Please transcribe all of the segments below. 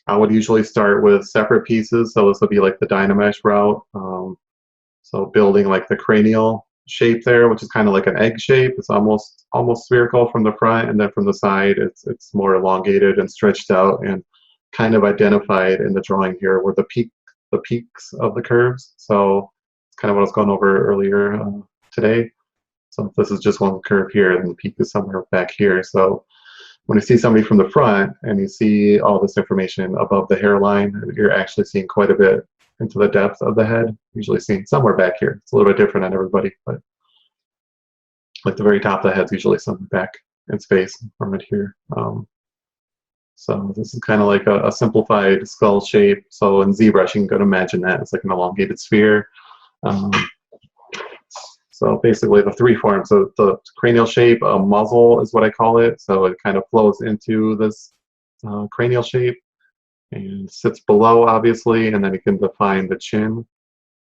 I would usually start with separate pieces, so this would be like the Dynamesh route. So building like the cranial shape there, which is kind of like an egg shape. It's almost spherical from the front, and then from the side, it's more elongated and stretched out, and kind of identified in the drawing here were the peaks of the curves. So it's kind of what I was going over earlier today. So if this is just one curve here, and the peak is somewhere back here. So when you see somebody from the front and you see all this information above the hairline, you're actually seeing quite a bit into the depth of the head. Usually seen somewhere back here. It's a little bit different on everybody, but like the very top of the head's usually somewhere back in space from it here. So this is kind of like a simplified skull shape. So in ZBrush, you can imagine that it's like an elongated sphere. So basically the three forms, so the cranial shape, a muzzle is what I call it. So it kind of flows into this cranial shape and sits below, obviously, and then you can define the chin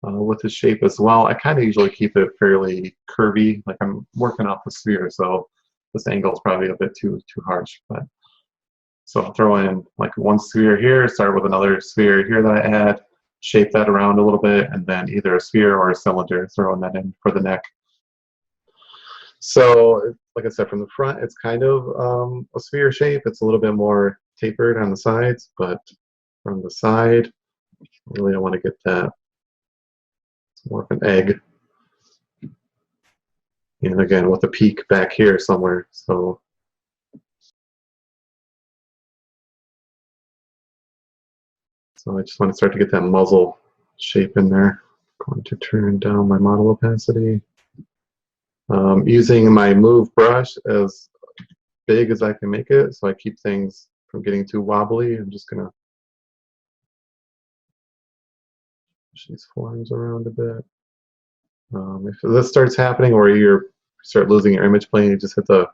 with the shape as well. I kind of usually keep it fairly curvy, like I'm working off the sphere, so this angle is probably a bit too harsh. But so I'll throw in like one sphere here, start with another sphere here that I add, shape that around a little bit, and then either a sphere or a cylinder, throwing that in for the neck. So, like I said, from the front, it's kind of a sphere shape. It's a little bit more tapered on the sides, but from the side, I really don't want to get that. It's more of an egg. And again, with a peak back here somewhere. So I just want to start to get that muzzle shape in there. I'm going to turn down my model opacity. Using my move brush as big as I can make it, so I keep things from getting too wobbly. I'm just going to push these forms around a bit. If this starts happening where you start losing your image plane, you just hit the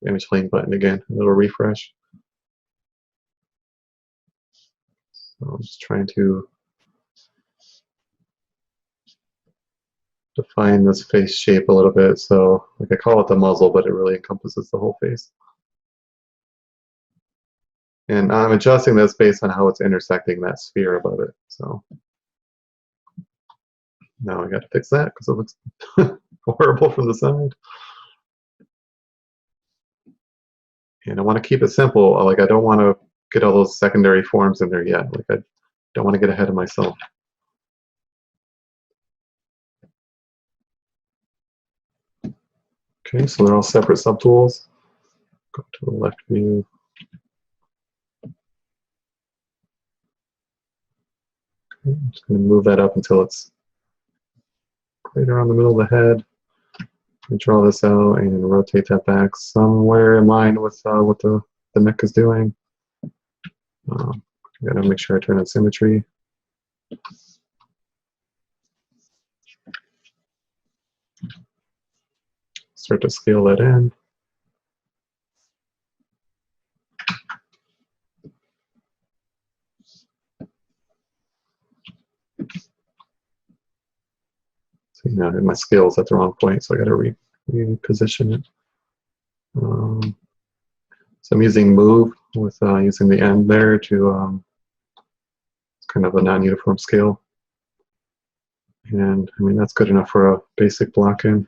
image plane button again, a little refresh. So I'm just trying to define this face shape a little bit. So like I call it the muzzle, but it really encompasses the whole face. And I'm adjusting this based on how it's intersecting that sphere above it. So now I got to fix that because it looks horrible from the side. And I want to keep it simple. Like I don't want to get all those secondary forms in there yet. Like I don't want to get ahead of myself. Okay, so they're all separate subtools. Go to the left view. Okay, I'm just going to move that up until it's right around the middle of the head. And draw this out and rotate that back somewhere in line with what the neck is doing. I gotta make sure I turn on symmetry. Start to scale that in. So now my scale is at the wrong point, so I gotta reposition it. So I'm using move with using the end there to it's kind of a non-uniform scale. And I mean, that's good enough for a basic block in.